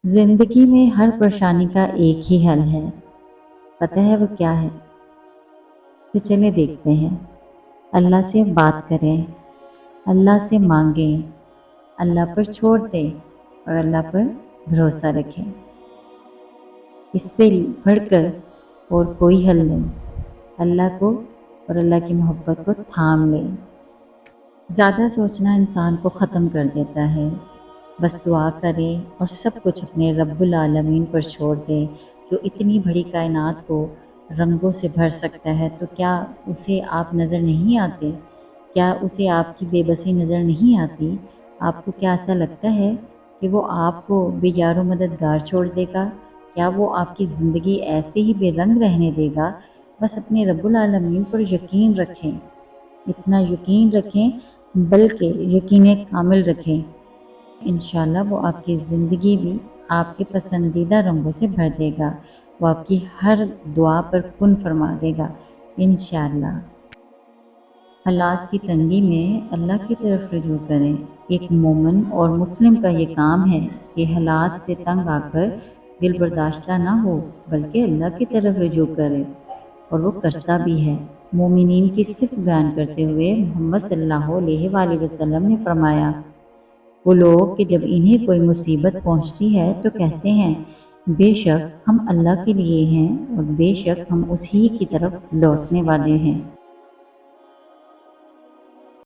زندگی میں ہر پریشانی کا ایک ہی حل ہے، پتہ ہے وہ کیا ہے؟ تو چلے دیکھتے ہیں۔ اللہ سے بات کریں، اللہ سے مانگیں، اللہ پر چھوڑ دیں اور اللہ پر بھروسہ رکھیں۔ اس سے بڑھ کر اور کوئی حل نہیں۔ اللہ کو اور اللہ کی محبت کو تھام لیں۔ زیادہ سوچنا انسان کو ختم کر دیتا ہے۔ بس دعا کرے اور سب کچھ اپنے رب العالمین پر چھوڑ دے، جو اتنی بڑی کائنات کو رنگوں سے بھر سکتا ہے۔ تو کیا اسے آپ نظر نہیں آتے؟ کیا اسے آپ کی بے بسی نظر نہیں آتی؟ آپ کو کیا ایسا لگتا ہے کہ وہ آپ کو بے یار و مددگار چھوڑ دے گا؟ کیا وہ آپ کی زندگی ایسے ہی بے رنگ رہنے دے گا؟ بس اپنے رب العالمین پر یقین رکھیں، اتنا یقین رکھیں بلکہ یقین کامل رکھیں۔ انشاءاللہ وہ آپ کی زندگی بھی آپ کے پسندیدہ رنگوں سے بھر دے گا۔ وہ آپ کی ہر دعا پر کن فرما دے گا انشاءاللہ۔ حالات کی تنگی میں اللہ کی طرف رجوع کریں۔ ایک مومن اور مسلم کا یہ کام ہے کہ حالات سے تنگ آ کر دل برداشتہ نہ ہو، بلکہ اللہ کی طرف رجوع کرے، اور وہ کرتا بھی ہے۔ مومنین کی صفت بیان کرتے ہوئے محمد صلی اللہ علیہ وآلہ وسلم نے فرمایا، وہ لوگ کہ جب انہیں کوئی مصیبت پہنچتی ہے تو کہتے ہیں بے شک ہم اللہ کے لیے ہیں اور بے شک ہم اسی کی طرف لوٹنے والے ہیں۔